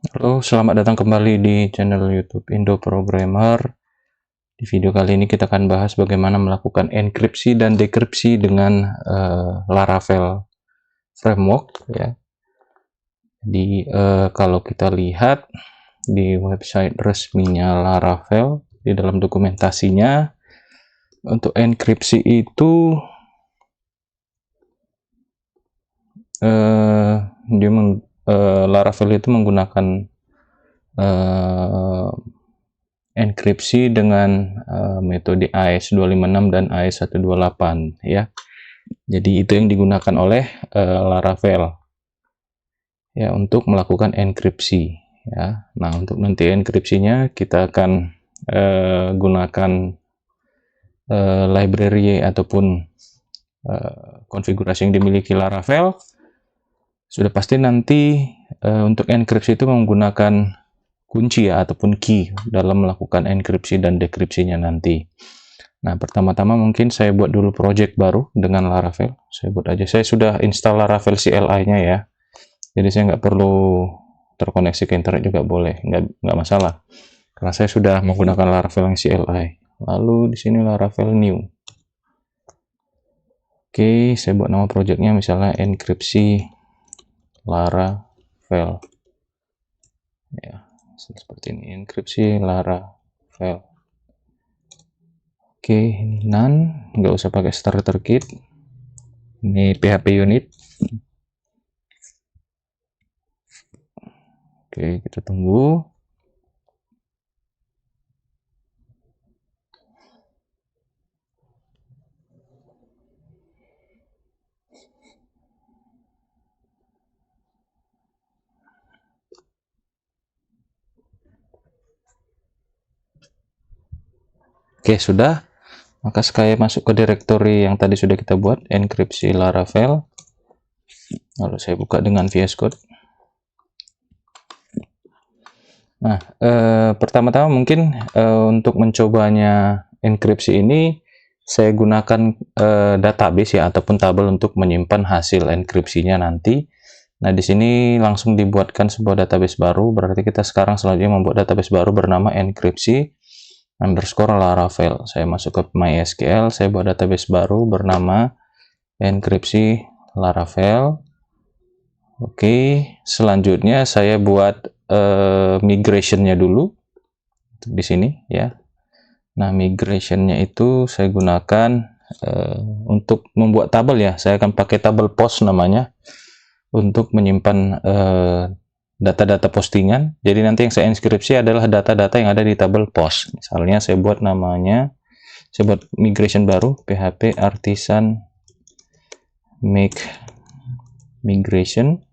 Halo, selamat datang kembali di channel YouTube Indo Programmer. Di video kali ini kita akan bahas bagaimana melakukan enkripsi dan dekripsi dengan Laravel framework ya. Jadi kalau kita lihat di website resminya Laravel, di dalam dokumentasinya untuk enkripsi itu Laravel itu menggunakan enkripsi dengan metode AES256 dan AES128 ya. Jadi itu yang digunakan oleh Laravel ya untuk melakukan enkripsi ya. Nah, untuk nanti enkripsinya kita akan gunakan library ataupun konfigurasi yang dimiliki Laravel. Sudah pasti nanti untuk enkripsi itu menggunakan kunci ya ataupun key dalam melakukan enkripsi dan dekripsinya nanti. Nah, pertama-tama mungkin saya buat dulu project baru dengan Laravel. Saya buat aja. Saya sudah install Laravel CLI-nya ya. Jadi saya nggak perlu terkoneksi ke internet juga boleh, nggak masalah. Karena saya sudah menggunakan Laravel yang CLI. Lalu di sini Laravel new. Oke, saya buat nama projectnya misalnya enkripsi Laravel. Ya, seperti ini, enkripsi Laravel. Oke, ini none, nggak usah pakai starter kit. Ini PHP unit. Oke, kita tunggu. Oke, sudah. Maka saya masuk ke directory yang tadi sudah kita buat, enkripsi Laravel. Lalu saya buka dengan VS Code. Nah, pertama-tama mungkin untuk mencobanya enkripsi ini, saya gunakan database ya, ataupun tabel untuk menyimpan hasil enkripsinya nanti. Nah, di sini langsung dibuatkan sebuah database baru, berarti kita sekarang selanjutnya membuat database baru bernama enkripsi underscore Laravel. Saya masuk ke MySQL, saya buat database baru bernama enkripsi Laravel. Oke, selanjutnya saya buat migrationnya dulu di sini ya. Nah, migrationnya itu saya gunakan untuk membuat tabel ya. Saya akan pakai tabel post namanya untuk menyimpan data-data postingan. Jadi nanti yang saya enkripsi adalah data-data yang ada di tabel post. Misalnya saya buat namanya, saya buat migration baru, PHP artisan make migration.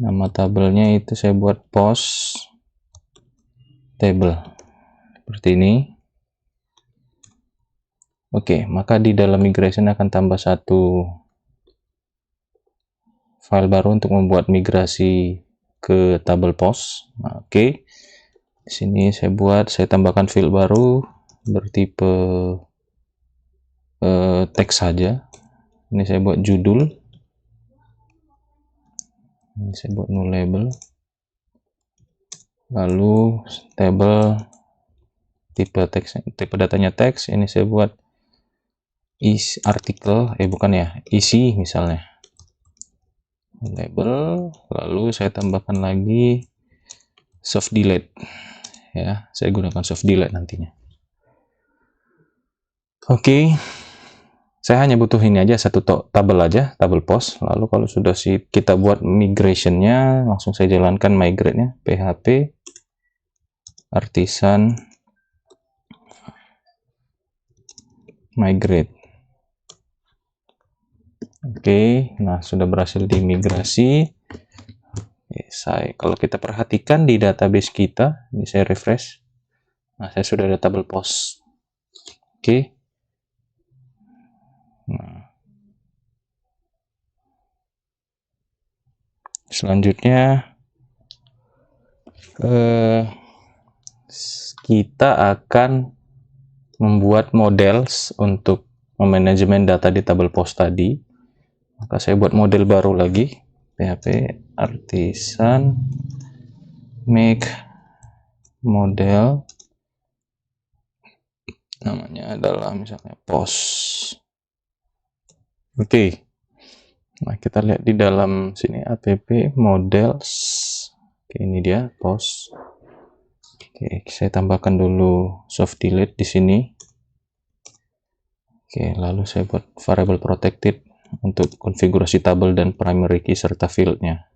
Nama tabelnya itu saya buat post table seperti ini. Oke, maka di dalam migration akan tambah satu file baru untuk membuat migrasi ke tabel post. Nah, oke. Di sini saya tambahkan field baru bertipe teks saja. Ini saya buat judul. Ini saya buat new label. Lalu table tipe teks, tipe datanya teks. Ini saya buat is artikel, bukan ya, isi misalnya. Label, lalu saya tambahkan lagi soft delete. Ya, saya gunakan soft delete nantinya. Oke. Saya hanya butuh ini aja, satu tabel aja, tabel post. Lalu kalau sudah kita buat migrationnya, langsung saya jalankan migrate-nya, PHP artisan migrate. Oke, nah sudah berhasil dimigrasi. Kalau kita perhatikan di database kita, ini saya refresh. Nah, saya sudah ada tabel post. Oke. Nah, selanjutnya kita akan membuat model untuk memanajemen data di tabel post tadi. Maka saya buat model baru lagi, PHP artisan make model, namanya adalah misalnya post. Oke. Nah, kita lihat di dalam sini app models. Oke, ini dia post. Oke, saya tambahkan dulu soft delete di sini. Oke, lalu saya buat variable protected untuk konfigurasi tabel dan primary key serta fieldnya.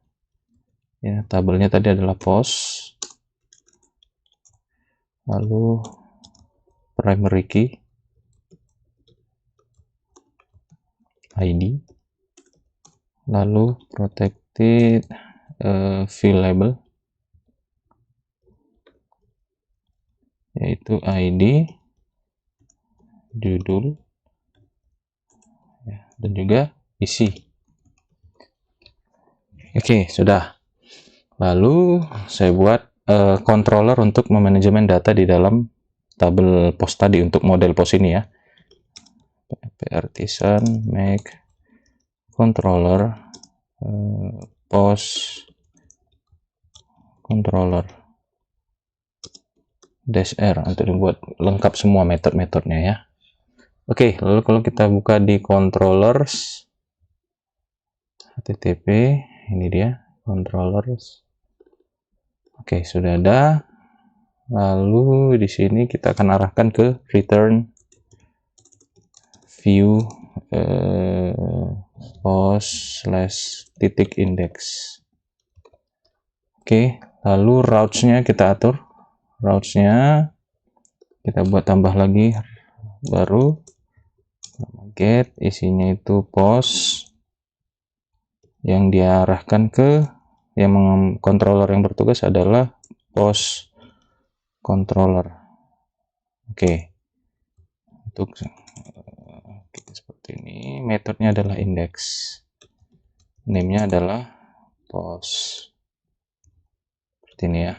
Ya, tabelnya tadi adalah post, lalu primary key ID, lalu protected field label yaitu ID, judul, ya, dan juga isi. Oke, sudah. Lalu saya buat controller untuk memanajemen data di dalam tabel post tadi untuk model post ini ya. Artisan make controller post controller -r untuk dibuat lengkap semua metode-metodenya ya. Oke, lalu kalau kita buka di controllers http, ini dia controllers. Oke, sudah ada. Lalu di sini kita akan arahkan ke return view post / index. Oke, lalu routes-nya kita atur. Routes-nya kita buat tambah lagi baru get, isinya itu post yang diarahkan ke yang controller yang bertugas adalah post controller. Oke, untuk seperti ini, metodenya adalah index, name-nya adalah post, seperti ini ya.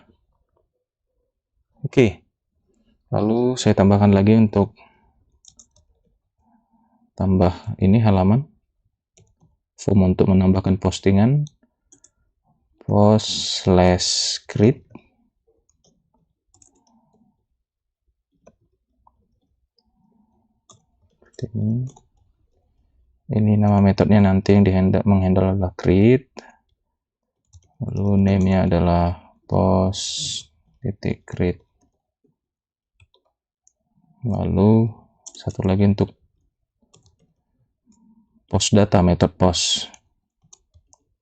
Oke, lalu saya tambahkan lagi untuk tambah ini halaman form untuk menambahkan postingan post / create. Ini nama metodenya nanti yang menghandle adalah create, lalu name-nya adalah post.create, lalu satu lagi untuk post data, metode post.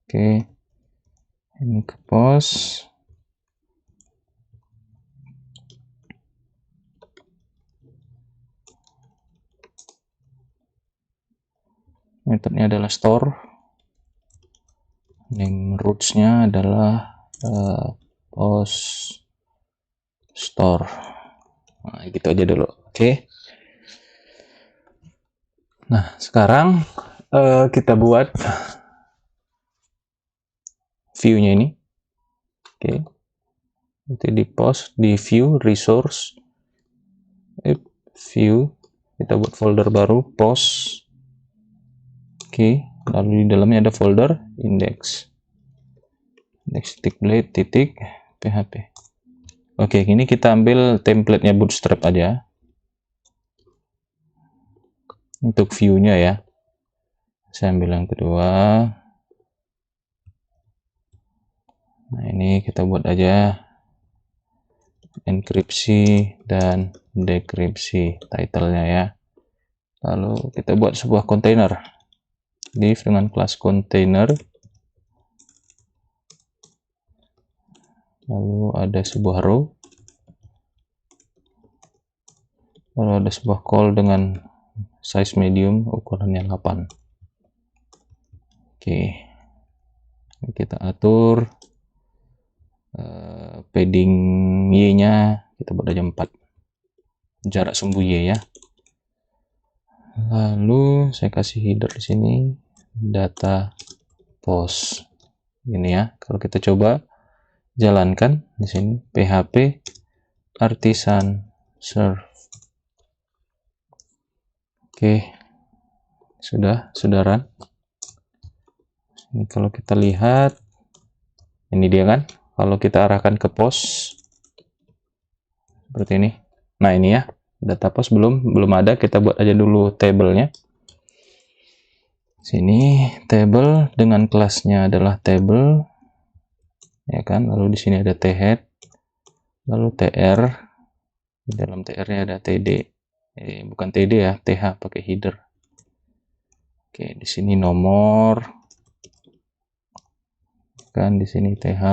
Oke, ini ke post. Metodenya adalah store, name roots-nya adalah post store. Nah, gitu aja dulu. Oke. Nah, sekarang kita buat view-nya ini. Oke. Nanti di post, di view, resource, view, kita buat folder baru, post. Oke, lalu di dalamnya ada folder index. Index titik php. Oke, ini kita ambil template-nya Bootstrap aja. Untuk view-nya ya. Saya ambil yang kedua. Nah, ini kita buat aja enkripsi dan dekripsi title-nya ya. Lalu kita buat sebuah kontainer. Div dengan kelas container. Lalu ada sebuah row. Lalu ada sebuah call dengan size medium ukurannya 8. Oke. Kita atur padding Y-nya kita buat aja 4. Jarak sumbu Y ya. Lalu saya kasih header di sini data post. Ini ya. Kalau kita coba jalankan di sini php artisan serve. Oke. Sudah run. Ini kalau kita lihat Ini dia kan. Kalau kita arahkan ke pos seperti ini. Nah, ini ya. Data pos belum ada, kita buat aja dulu tabelnya. Sini table dengan kelasnya adalah table, ya kan. Lalu di sini ada thead, lalu tr, di dalam tr-nya ada td, bukan td ya, th pakai header. Oke, di sini nomor, kan di sini th,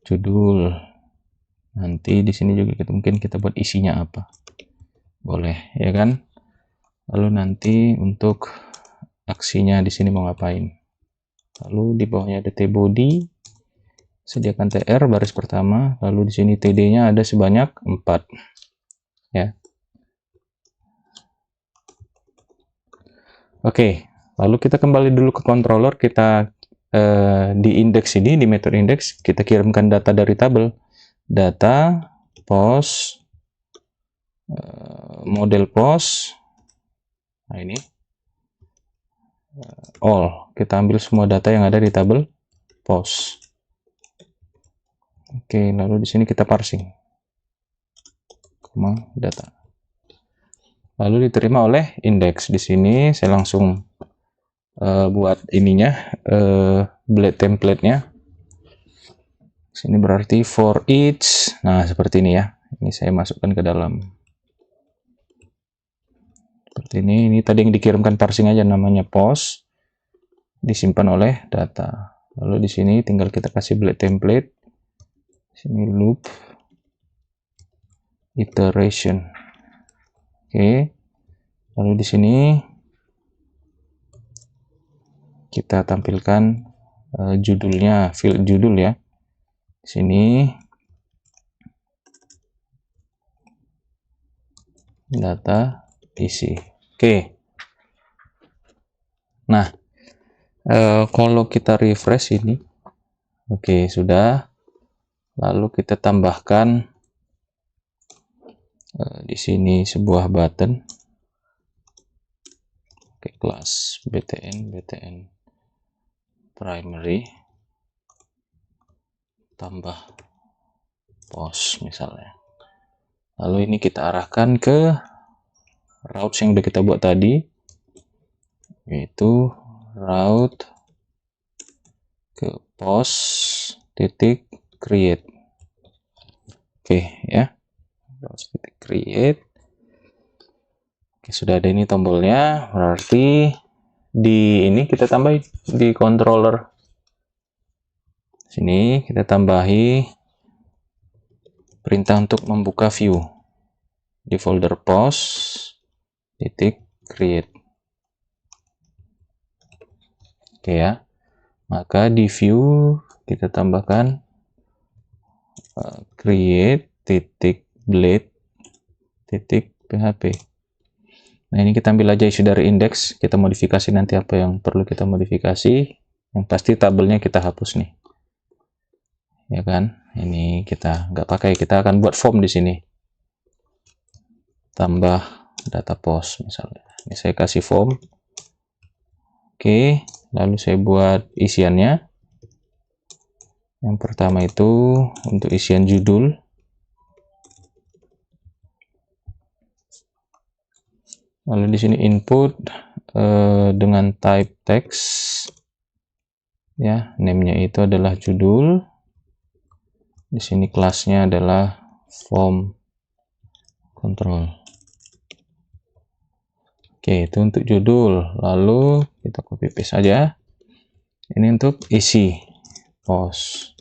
judul. Nanti di sini juga mungkin kita buat isinya apa, boleh ya kan. Lalu nanti untuk aksinya di sini mau ngapain. Lalu di bawahnya ada tbody, sediakan tr baris pertama, lalu di sini td-nya ada sebanyak 4 ya. Oke, lalu kita kembali dulu ke controller, kita di index ini, di method index, kita kirimkan data dari tabel, data pos model pos. Nah, ini all, kita ambil semua data yang ada di tabel pos. Oke, lalu di sini kita parsing, data. Lalu diterima oleh index. Di sini saya langsung buat ininya, blade template-nya. Sini berarti for each. Nah, seperti ini ya. Ini saya masukkan ke dalam. Seperti ini. Ini tadi yang dikirimkan parsing aja, namanya post. Disimpan oleh data. Lalu di sini tinggal kita kasih blade template. Sini loop iteration. Oke. Lalu di sini kita tampilkan judulnya, field judul ya. Di sini data isi. Oke. Nah, kalau kita refresh ini, oke, sudah. Lalu kita tambahkan di sini sebuah button. Oke, kelas btn primary tambah post misalnya. Lalu ini kita arahkan ke routes yang udah kita buat tadi, yaitu route ke post titik create. Oke ya, route titik create. Oke, sudah ada ini tombolnya, berarti di ini kita tambah di controller. Sini kita tambahi perintah untuk membuka view di folder post titik create. Oke ya, maka di view kita tambahkan create titik blade titik php. Nah, ini kita ambil aja isi dari index, kita modifikasi nanti apa yang perlu kita modifikasi. Yang pasti tabelnya kita hapus nih, ya kan. Ini kita nggak pakai, kita akan buat form di sini. Tambah data post misalnya. Ini saya kasih form. Oke, lalu saya buat isiannya. Yang pertama itu untuk isian judul. Lalu di sini input dengan type text. Ya, name-nya itu adalah judul. Di sini kelasnya adalah form control. Oke, itu untuk judul. Lalu kita copy paste aja. Ini untuk isi post.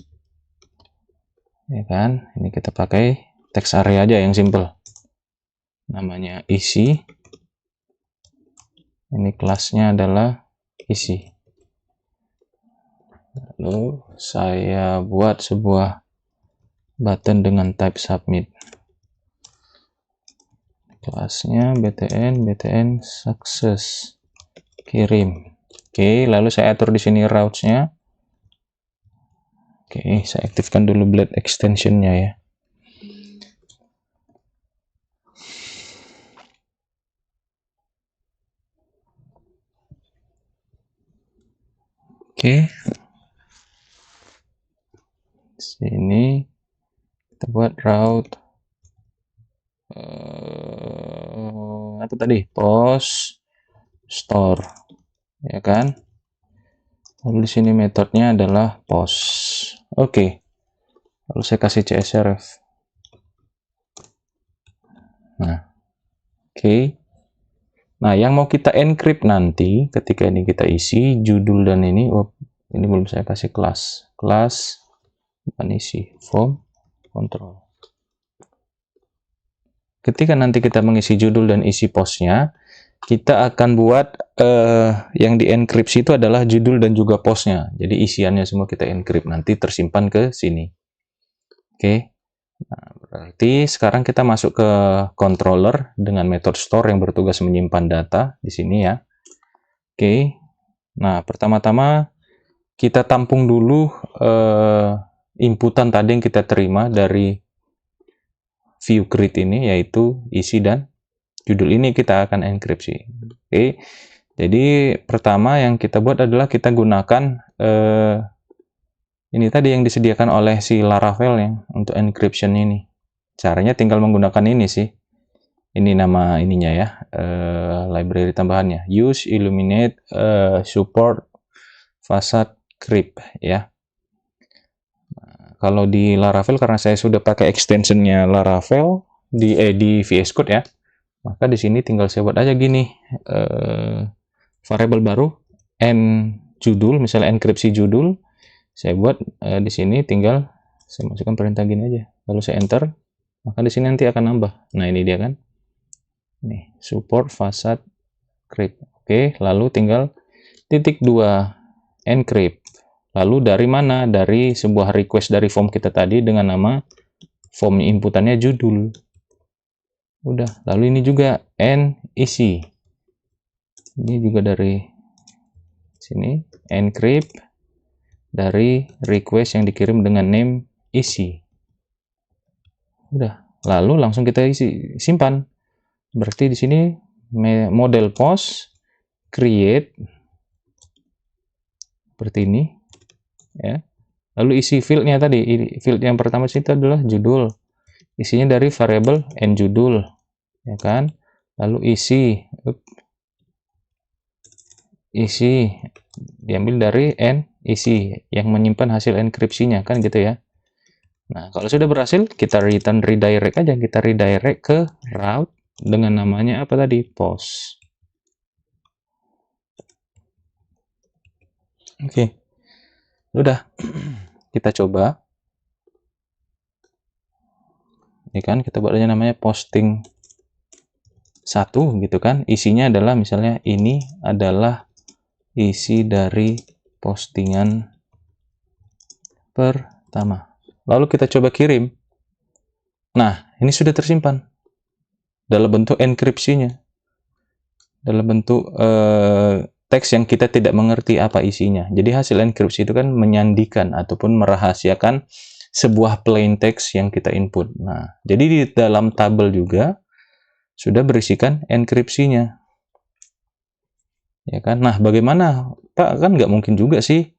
Ya kan? Ini kita pakai text area aja yang simple. Namanya isi. Ini kelasnya adalah isi. Lalu saya buat sebuah button dengan type submit. Kelasnya btn success, kirim. Oke, lalu saya atur di sini routes-nya. Oke, saya aktifkan dulu blade extension-nya ya. Oke. Sini kita buat route apa tadi? Post store, ya kan? Lalu di sini metodenya adalah post. Oke. Lalu saya kasih CSRF. Nah, oke. Nah, yang mau kita encrypt nanti ketika ini kita isi judul dan ini, ini belum saya kasih kelas. Kelas bukan isi, form control. Ketika nanti kita mengisi judul dan isi postnya, kita akan buat yang dienkripsi itu adalah judul dan juga postnya. Jadi isiannya semua kita encrypt, nanti tersimpan ke sini. Oke. Nah, berarti sekarang kita masuk ke controller dengan metode store yang bertugas menyimpan data di sini ya. Oke. Nah, pertama-tama kita tampung dulu inputan tadi yang kita terima dari view grid ini, yaitu isi dan judul ini kita akan enkripsi. Oke. Jadi pertama yang kita buat adalah kita gunakan ini tadi yang disediakan oleh si Laravel yang untuk encryption ini. Caranya tinggal menggunakan ini sih. Ini nama ininya ya, library tambahannya. Use Illuminate support facade crypt ya. Nah, kalau di Laravel karena saya sudah pakai extensionnya Laravel di VS Code ya, maka di sini tinggal saya buat aja gini, variabel baru n judul, misalnya enkripsi judul, saya buat di sini tinggal saya masukkan perintah gini aja, lalu saya enter, maka di sini nanti akan nambah. Nah ini dia kan, nih support facade crypt. Oke, lalu tinggal titik 2 encrypt. Lalu dari mana? Dari sebuah request dari form kita tadi dengan nama form inputannya judul. Udah, lalu ini juga n isi. Ini juga dari sini encrypt dari request yang dikirim dengan name isi. Udah, lalu langsung kita isi, simpan. Berarti di sini model post create seperti ini ya. Lalu isi fieldnya tadi, field yang pertama itu adalah judul. Isinya dari variabel n judul, ya kan? Lalu isi diambil dari n isi yang menyimpan hasil enkripsinya kan gitu ya. Nah, kalau sudah berhasil kita return redirect aja, kita redirect ke route dengan namanya apa tadi? Post. Oke. Udah. Kita coba. Ini kan kita buat aja namanya posting 1 gitu kan. Isinya adalah misalnya ini adalah isi dari postingan pertama. Lalu kita coba kirim. Nah, ini sudah tersimpan dalam bentuk enkripsinya. Dalam bentuk teks yang kita tidak mengerti apa isinya. Jadi hasil enkripsi itu kan menyandikan ataupun merahasiakan sebuah plain text yang kita input. Nah, jadi di dalam tabel juga sudah berisikan enkripsinya. Ya kan? Nah, bagaimana? Pak, kan nggak mungkin juga sih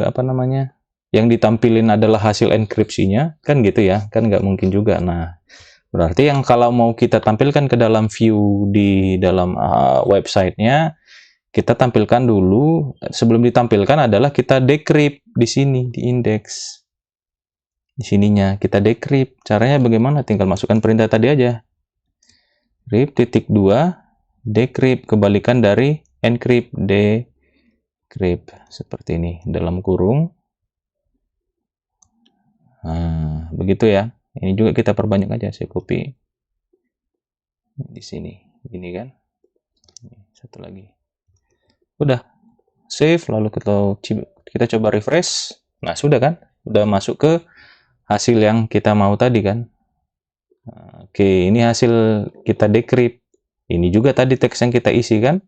apa namanya? Yang ditampilin adalah hasil enkripsinya, kan gitu ya? Kan nggak mungkin juga. Nah, berarti yang kalau mau kita tampilkan ke dalam view di dalam websitenya, kita tampilkan dulu, sebelum ditampilkan adalah kita decrypt di sini, di index. Di sininya kita decrypt. Caranya bagaimana? Tinggal masukkan perintah tadi aja. Titik 2, decrypt, kebalikan dari encrypt, decrypt. Seperti ini, dalam kurung. Nah, begitu ya. Ini juga kita perbanyak aja, saya copy di sini, gini kan. Satu lagi. Udah, save, lalu kita coba refresh. Nah, sudah kan? Udah masuk ke hasil yang kita mau tadi kan. Nah, oke, ini hasil kita decrypt. Ini juga tadi teks yang kita isi kan.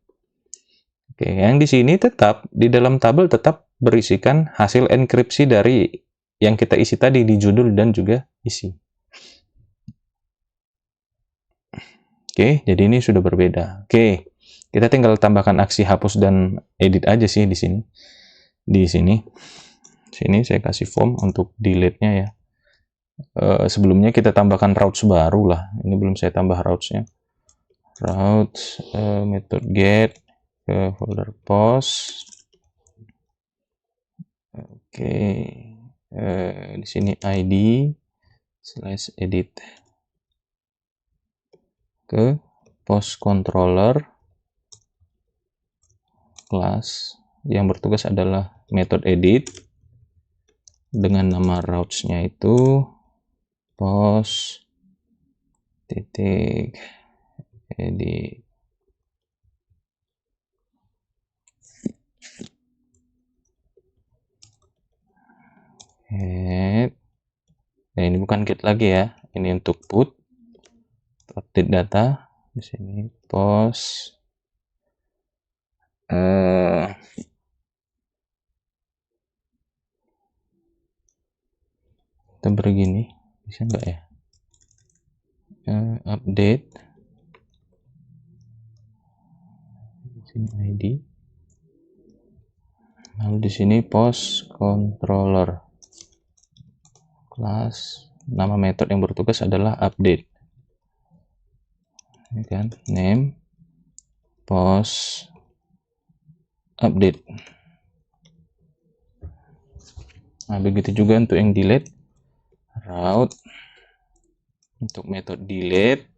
Oke, yang di sini tetap, di dalam tabel tetap berisikan hasil enkripsi dari yang kita isi tadi di judul dan juga isi. Oke, jadi ini sudah berbeda. Oke, kita tinggal tambahkan aksi hapus dan edit aja sih di sini. Di sini. Sini saya kasih form untuk delete-nya ya. Sebelumnya kita tambahkan routes baru lah. Ini belum saya tambah routes-nya. Routes method get ke folder post. Oke, di sini ID / edit ke post controller class yang bertugas adalah method edit dengan nama routes-nya itu post titik edit. Nah, ini bukan get lagi ya, ini untuk put update data. Di sini post kita begini, bisa nggak ya? Update di sini ID, lalu di sini post controller class, nama method yang bertugas adalah update, ini kan name post update. Nah, begitu juga untuk yang delete, route untuk metode delete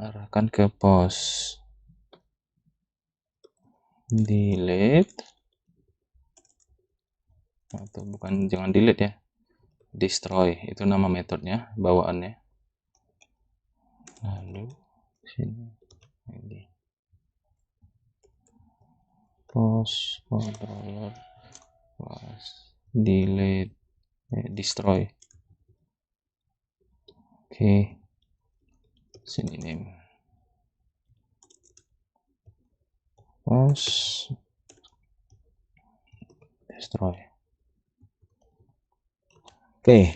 arahkan ke post delete, atau bukan, jangan delete ya, destroy itu nama metodenya bawaannya. Lalu sini ini post controller was delete destroy. Oke, sini name post destroy. Oke,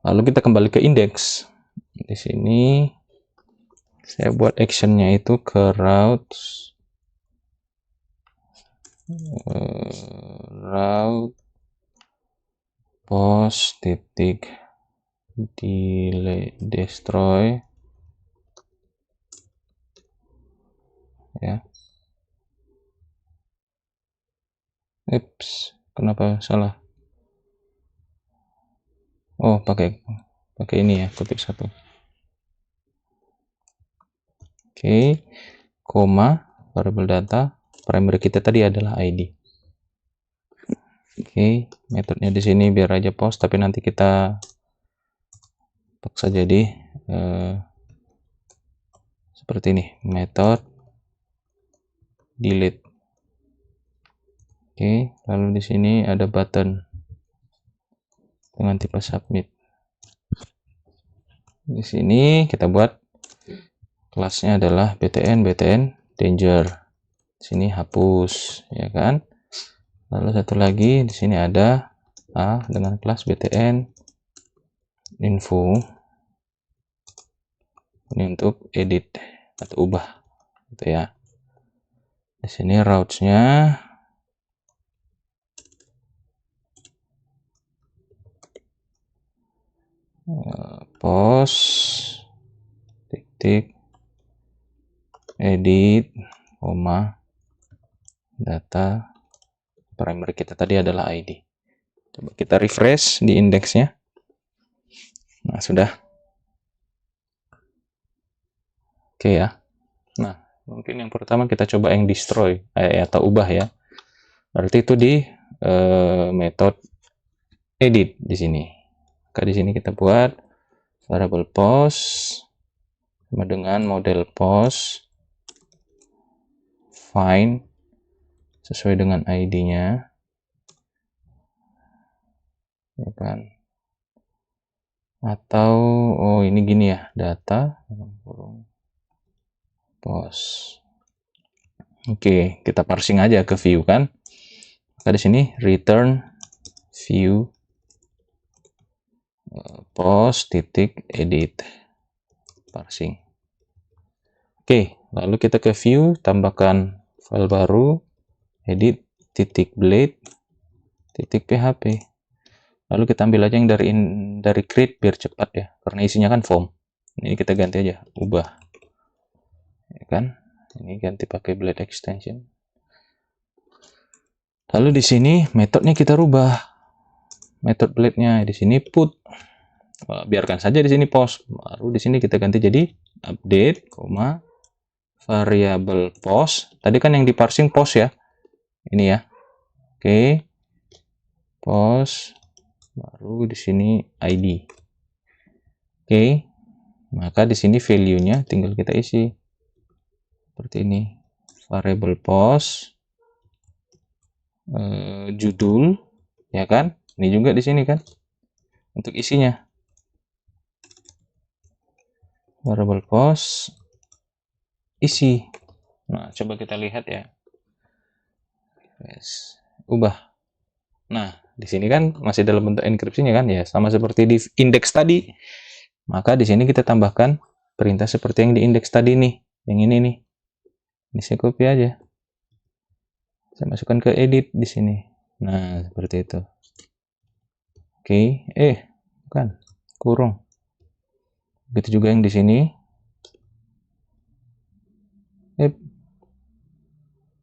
lalu kita kembali ke index. Di sini saya buat actionnya itu ke routes route post titik delete destroy ya. Ups, kenapa salah? Oh, pakai ini ya, kutip satu. Oke, koma variable data primary kita tadi adalah ID. Oke, metodenya di sini biar aja post, tapi nanti kita paksa jadi seperti ini, method delete. Oke, lalu di sini ada button dengan tipe submit. Di sini kita buat kelasnya adalah btn danger. Di sini hapus, ya kan? Lalu satu lagi di sini ada A dengan kelas btn info. Ini untuk edit atau ubah, gitu ya. Di sini routes-nya post titik edit koma data primary kita tadi adalah ID. Coba kita refresh di indeksnya. Nah, sudah. Oke ya. Nah, mungkin yang pertama kita coba yang destroy atau ubah ya. Berarti itu di metode edit di sini. Maka di sini kita buat variable post sama dengan model post find sesuai dengan ID-nya, ya kan? Atau oh ini gini ya, data post. Oke, kita parsing aja ke view kan. Maka di sini return view post titik edit parsing. Oke, lalu kita ke view, tambahkan file baru edit titik blade .php. Lalu kita ambil aja yang dari create biar cepat ya, karena isinya kan form. Ini kita ganti aja, ubah. Ya kan? Ini ganti pakai blade extension. Lalu di sini metodenya kita rubah. Metode blade-nya di sini put. Biarkan saja di sini post. Baru di sini kita ganti jadi update, variable post. Tadi kan yang di parsing post ya. Ini ya. Oke. Post. Baru di sini ID. Oke. Maka di sini value-nya tinggal kita isi. Seperti ini. Variable post. Judul, ya kan? Ini juga di sini kan. Untuk isinya. Variable post. Isi. Nah, coba kita lihat ya. Yes. Ubah. Nah, di sini kan masih dalam bentuk enkripsinya kan ya, sama seperti di indeks tadi. Maka di sini kita tambahkan perintah seperti yang di indeks tadi nih, yang ini nih. Ini saya copy aja. Saya masukkan ke edit di sini. Nah, seperti itu. Oke, bukan, kurung. Begitu juga yang di sini.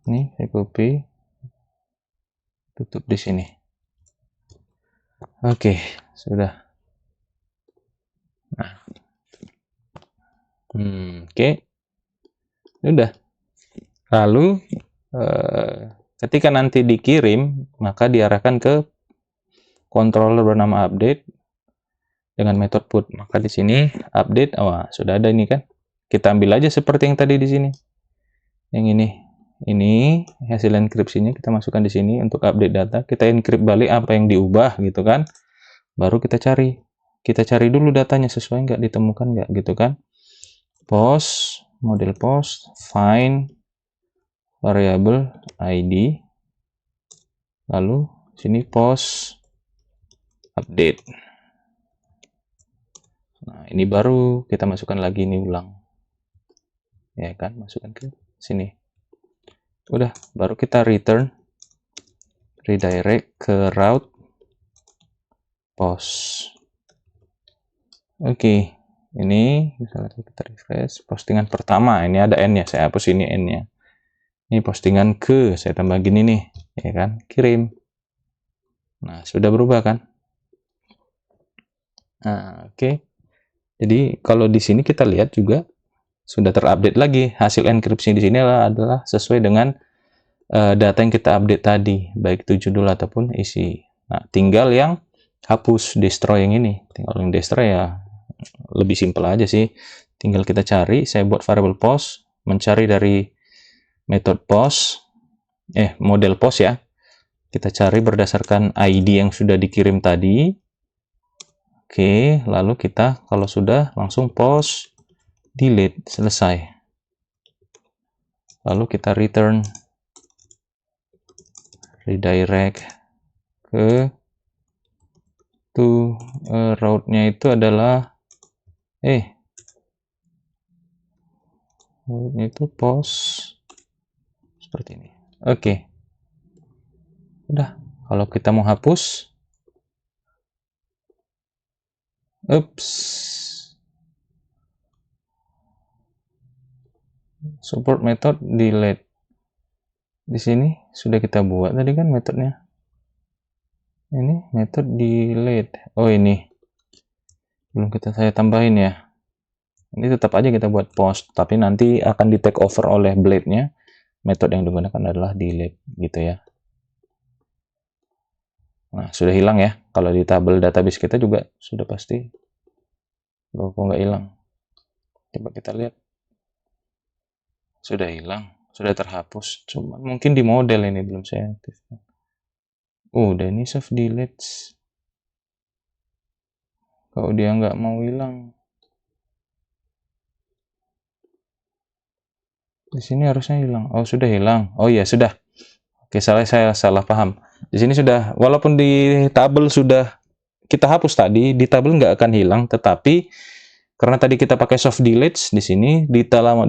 Nih, saya copy. Tutup di sini. Oke, sudah. Nah. Oke. Sudah. Lalu ketika nanti dikirim, maka diarahkan ke controller bernama update dengan metode put. Maka di sini update, sudah ada ini kan. Kita ambil aja seperti yang tadi di sini. Yang ini. Ini hasil enkripsinya kita masukkan di sini untuk update data. Kita encrypt balik apa yang diubah gitu kan. Baru kita cari. Kita cari dulu datanya sesuai nggak, ditemukan nggak gitu kan. Post, model post, find variable ID. Lalu sini post update. Nah, ini baru kita masukkan lagi ini ulang. Ya kan, masukkan ke sini. Udah, baru kita redirect ke route post. Oke, ini misalnya kita refresh postingan pertama, ini ada n-nya, saya hapus ini n-nya. Ini postingan ke, saya tambah gini nih, ya kan, kirim. Nah, sudah berubah kan? Nah, oke. Jadi kalau di sini kita lihat juga sudah terupdate lagi. Hasil enkripsi di sini adalah sesuai dengan data yang kita update tadi, baik itu judul ataupun isi. Nah, tinggal yang hapus, destroy yang ini. Tinggal yang destroy ya lebih simpel aja sih. Tinggal kita cari, saya buat variable post, mencari dari metode post, model post ya. Kita cari berdasarkan ID yang sudah dikirim tadi. Oke, lalu kita kalau sudah langsung post, delete, selesai. Lalu kita redirect ke route-nya itu adalah route-nya itu post seperti ini. Oke. Udah, kalau kita mau hapus, support method delete. Di sini sudah kita buat tadi kan metodenya. Ini method delete. Oh, ini belum saya tambahin ya. Ini tetap aja kita buat post, tapi nanti akan di take over oleh blade-nya. Metode yang digunakan adalah delete gitu ya. Nah, sudah hilang ya. Kalau di tabel database kita juga sudah pasti. Loh, kok nggak hilang? Coba kita lihat. Sudah hilang, sudah terhapus. Cuma mungkin di model ini belum saya aktifkan. Udah ini save delete. Kalau dia nggak mau hilang. Di sini harusnya hilang. Oh, sudah hilang. Oh iya, sudah. Oke, saya salah paham. Di sini sudah, walaupun di tabel sudah kita hapus tadi, di tabel nggak akan hilang, tetapi karena tadi kita pakai soft delete di sini, di dalam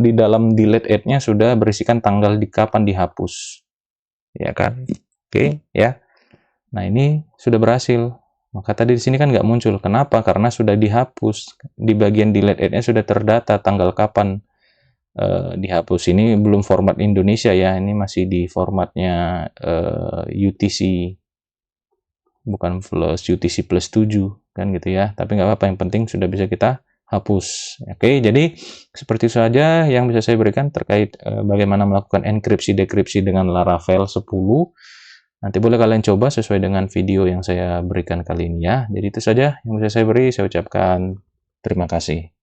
delete add-nya sudah berisikan tanggal di kapan dihapus. Ya kan? Oke, ya. Nah, ini sudah berhasil. Maka tadi di sini kan nggak muncul. Kenapa? Karena sudah dihapus. Di bagian delete add-nya sudah terdata tanggal kapan dihapus. Ini belum format Indonesia ya. Ini masih di formatnya UTC, bukan plus UTC plus 7 kan gitu ya. Tapi nggak apa-apa, yang penting sudah bisa kita hapus. Oke, jadi seperti itu saja yang bisa saya berikan terkait bagaimana melakukan enkripsi dekripsi dengan Laravel 10. Nanti boleh kalian coba sesuai dengan video yang saya berikan kali ini ya. Jadi itu saja yang bisa saya beri. Saya ucapkan terima kasih.